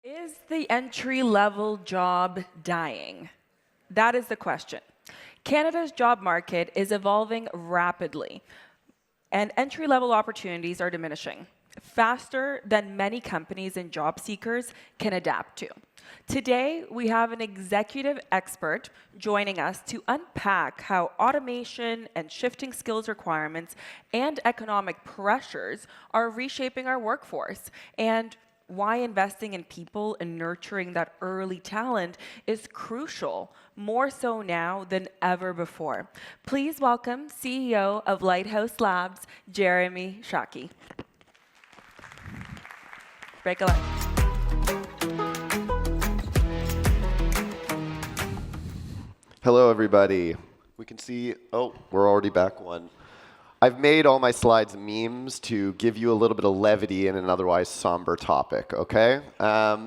Is the entry-level job dying? That is the question. Canada's job market is evolving rapidly, and entry-level opportunities are diminishing faster than many companies and job seekers can adapt to. Today, we have an executive expert joining us to unpack how automation and shifting skills requirements and economic pressures are reshaping our workforce, and why investing in people and nurturing that early talent is crucial, more so now than ever before. Please welcome CEO of Lighthouse Labs, Jeremy Shaki. Break a leg. Hello, everybody. We can see, we're already back one. I've made all my slides memes to give you a little bit of levity in an otherwise somber topic, okay?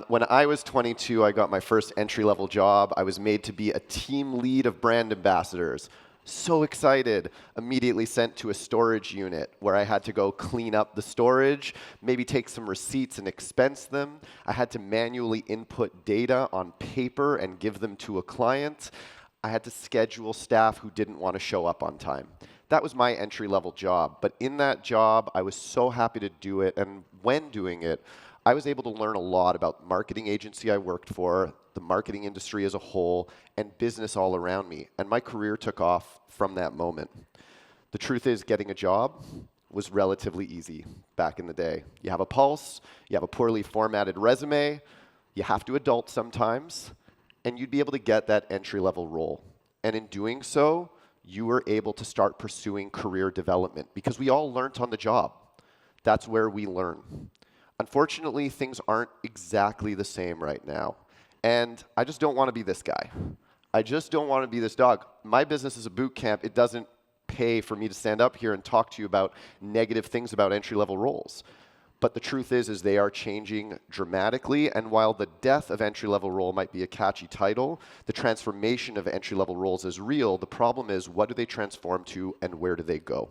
When I was 22, I got my first entry-level job. I was made to be a team lead of brand ambassadors. So excited. Immediately sent to a storage unit where I had to go clean up the storage, maybe take some receipts and expense them. I had to manually input data on paper and give them to a client. I had to schedule staff who didn't want to show up on time. That was my entry-level job. But in that job, I was so happy to do it. And when doing it, I was able to learn a lot about the marketing agency I worked for, the marketing industry as a whole, and business all around me. And my career took off from that moment. The truth is, getting a job was relatively easy back in the day. You have a pulse, you have a poorly formatted resume, you have to adult sometimes, and you'd be able to get that entry-level role. And in doing so, you were able to start pursuing career development because we all learned on the job. That's where we learn. Unfortunately, things aren't exactly the same right now. And I just don't want to be this guy. I just don't want to be this dog. My business is a boot camp. It doesn't pay for me to stand up here and talk to you about negative things about entry-level roles. But the truth is they are changing dramatically, and while the death of entry-level role might be a catchy title, the transformation of entry-level roles is real. The problem is, what do they transform to, and where do they go?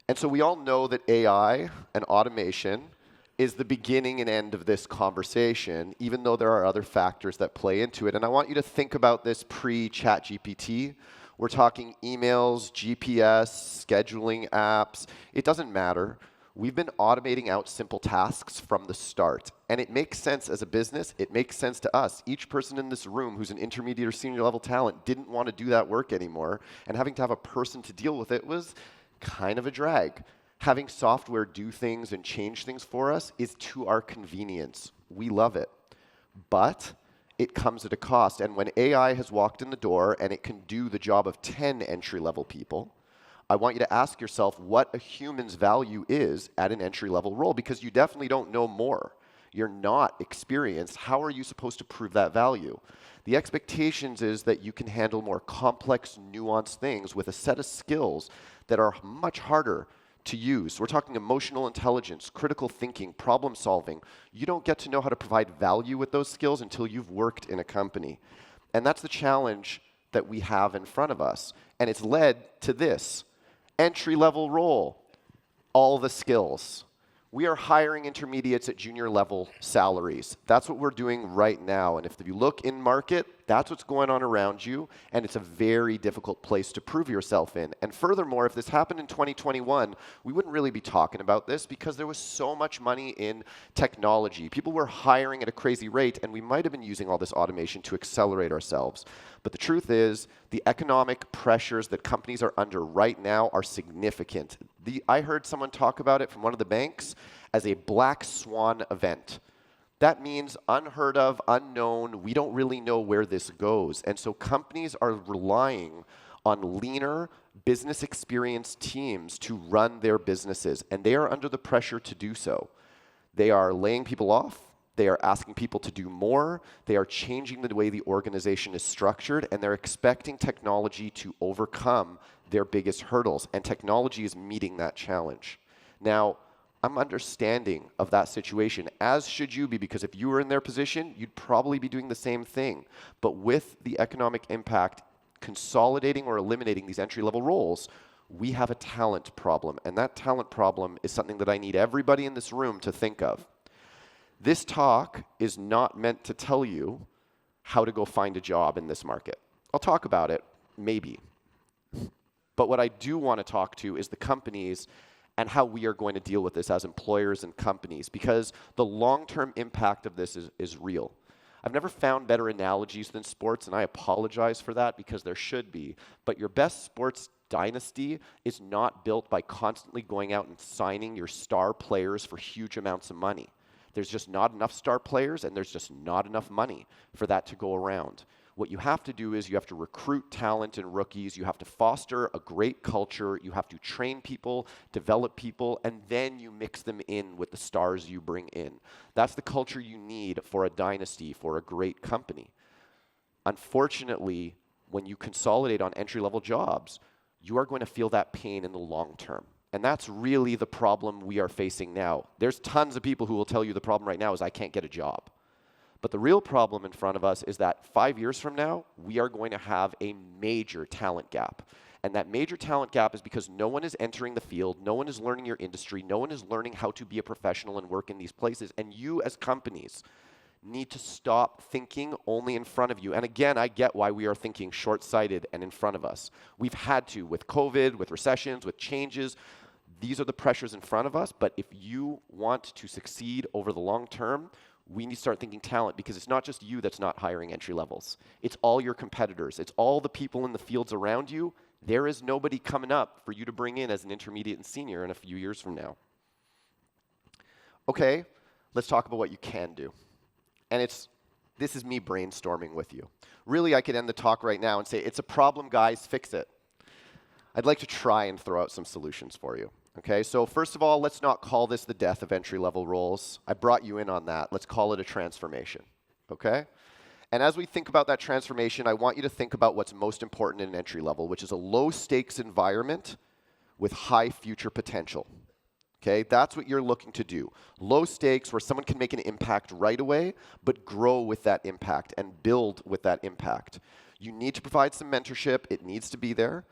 And so we all know that AI and automation is the beginning and end of this conversation, even though there are other factors that play into it. And I want you to think about this pre-ChatGPT. We're talking emails, GPS, scheduling apps. It doesn't matter. We've been automating out simple tasks from the start. And it makes sense as a business. It makes sense to us. Each person in this room who's an intermediate or senior level talent didn't want to do that work anymore. And having to have a person to deal with it was kind of a drag. Having software do things and change things for us is to our convenience. We love it. But it comes at a cost. And when AI has walked in the door and it can do the job of 10 entry-level people, I want you to ask yourself what a human's value is at an entry-level role, because you definitely don't know more. You're not experienced. How are you supposed to prove that value? The expectations is that you can handle more complex, nuanced things with a set of skills that are much harder to use. We're talking emotional intelligence, critical thinking, problem solving. You don't get to know how to provide value with those skills until you've worked in a company. And that's the challenge that we have in front of us. And it's led to this. Entry-level role, all the skills. We are hiring intermediates at junior level salaries. That's what we're doing right now. And if you look in market, that's what's going on around you. And it's a very difficult place to prove yourself in. And furthermore, if this happened in 2021, we wouldn't really be talking about this because there was so much money in technology. People were hiring at a crazy rate, and we might have been using all this automation to accelerate ourselves. But the truth is, the economic pressures that companies are under right now are significant. I heard someone talk about it from one of the banks as a black swan event. That means unheard of, unknown. We don't really know where this goes. And so companies are relying on leaner, business experienced teams to run their businesses. And they are under the pressure to do so. They are laying people off. They are asking people to do more. They are changing the way the organization is structured. And they're expecting technology to overcome their biggest hurdles. And technology is meeting that challenge. Now, I'm understanding of that situation, as should you be, because if you were in their position, you'd probably be doing the same thing. But with the economic impact consolidating or eliminating these entry-level roles, we have a talent problem. And that talent problem is something that I need everybody in this room to think of. This talk is not meant to tell you how to go find a job in this market. I'll talk about it, maybe. But what I do want to talk to is the companies and how we are going to deal with this as employers and companies, because the long-term impact of this is real. I've never found better analogies than sports, and I apologize for that because there should be. But your best sports dynasty is not built by constantly going out and signing your star players for huge amounts of money. There's just not enough star players, and there's just not enough money for that to go around. What you have to do is you have to recruit talent and rookies, you have to foster a great culture, you have to train people, develop people, and then you mix them in with the stars you bring in. That's the culture you need for a dynasty, for a great company. Unfortunately, when you consolidate on entry-level jobs, you are going to feel that pain in the long term. And that's really the problem we are facing now. There's tons of people who will tell you the problem right now is I can't get a job. But the real problem in front of us is that 5 years from now, we are going to have a major talent gap. And that major talent gap is because no one is entering the field, no one is learning your industry, no one is learning how to be a professional and work in these places. And you as companies need to stop thinking only in front of you. And again, I get why we are thinking short-sighted and in front of us. We've had to with COVID, with recessions, with changes. These are the pressures in front of us. But if you want to succeed over the long term, we need to start thinking talent, because it's not just you that's not hiring entry levels. It's all your competitors. It's all the people in the fields around you. There is nobody coming up for you to bring in as an intermediate and senior in a few years from now. Okay, let's talk about what you can do. And this is me brainstorming with you. Really, I could end the talk right now and say, it's a problem, guys, fix it. I'd like to try and throw out some solutions for you. Okay, so first of all, let's not call this the death of entry-level roles. I brought you in on that. Let's call it a transformation. Okay? And as we think about that transformation, I want you to think about what's most important in an entry level, which is a low-stakes environment with high future potential. Okay, that's what you're looking to do. Low stakes, where someone can make an impact right away, but grow with that impact and build with that impact. You need to provide some mentorship. It needs to be there.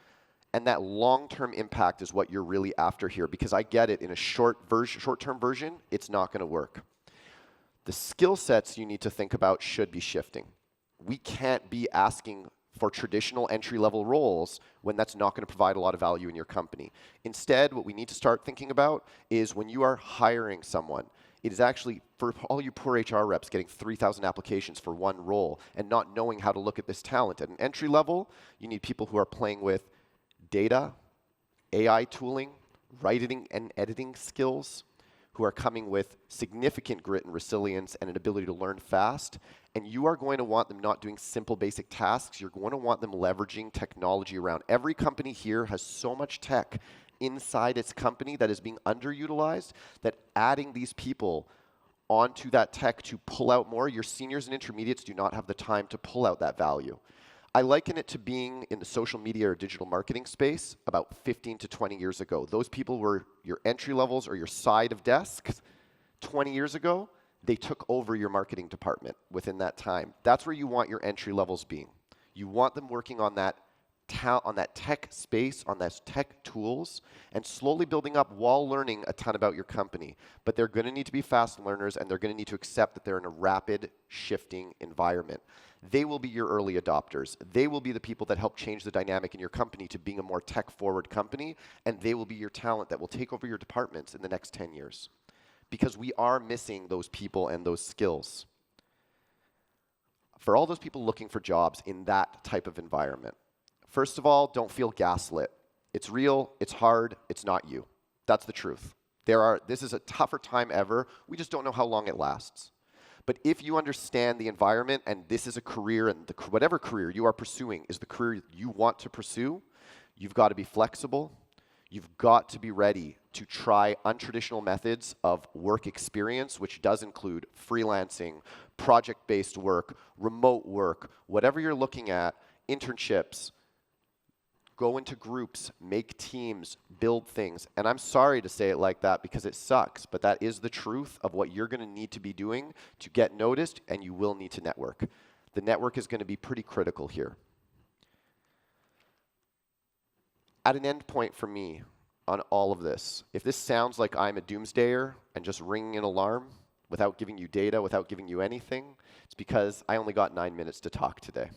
And that long-term impact is what you're really after here, because I get it, in a short-term version, it's not going to work. The skill sets you need to think about should be shifting. We can't be asking for traditional entry-level roles when that's not going to provide a lot of value in your company. Instead, what we need to start thinking about is when you are hiring someone, it is actually, for all you poor HR reps getting 3,000 applications for one role and not knowing how to look at this talent. At an entry level, you need people who are playing with data, AI tooling, writing and editing skills, who are coming with significant grit and resilience and an ability to learn fast. And you are going to want them not doing simple basic tasks. You're going to want them leveraging technology around. Every company here has so much tech inside its company that is being underutilized, that adding these people onto that tech to pull out more, your seniors and intermediates do not have the time to pull out that value. I liken it to being in the social media or digital marketing space about 15 to 20 years ago. Those people were your entry levels or your side of desks. 20 years ago, they took over your marketing department within that time. That's where you want your entry levels being. You want them working on that tech space, on those tech tools, and slowly building up while learning a ton about your company. But they're going to need to be fast learners, and they're going to need to accept that they're in a rapid shifting environment. They will be your early adopters. They will be the people that help change the dynamic in your company to being a more tech-forward company, and they will be your talent that will take over your departments in the next 10 years. Because we are missing those people and those skills. For all those people looking for jobs in that type of environment, first of all, don't feel gaslit. It's real, it's hard, it's not you. That's the truth. This is a tougher time ever. We just don't know how long it lasts. But if you understand the environment, and this is a career, and whatever career you are pursuing is the career you want to pursue, you've got to be flexible. You've got to be ready to try untraditional methods of work experience, which does include freelancing, project-based work, remote work, whatever you're looking at, internships. Go into groups, make teams, build things. And I'm sorry to say it like that because it sucks, but that is the truth of what you're going to need to be doing to get noticed, and you will need to network. The network is going to be pretty critical here. At an end point for me on all of this, if this sounds like I'm a doomsdayer and just ringing an alarm, without giving you data, without giving you anything, it's because I only got 9 minutes to talk today.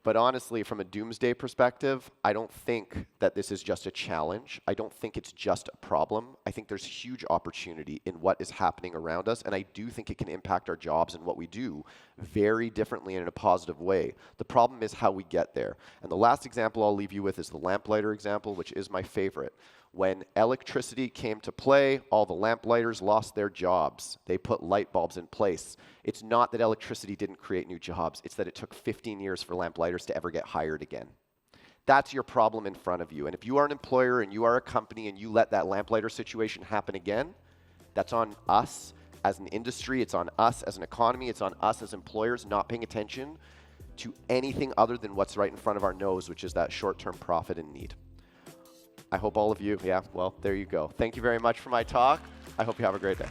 But honestly, from a doomsday perspective, I don't think that this is just a challenge. I don't think it's just a problem. I think there's huge opportunity in what is happening around us, and I do think it can impact our jobs and what we do very differently and in a positive way. The problem is how we get there. And the last example I'll leave you with is the lamplighter example, which is my favorite. When electricity came to play, all the lamplighters lost their jobs. They put light bulbs in place. It's not that electricity didn't create new jobs. It's that it took 15 years for lamplighters to ever get hired again. That's your problem in front of you. And if you are an employer and you are a company and you let that lamplighter situation happen again, that's on us as an industry. It's on us as an economy. It's on us as employers not paying attention to anything other than what's right in front of our nose, which is that short-term profit and need. I hope all of you, yeah, well, there you go. Thank you very much for my talk. I hope you have a great day.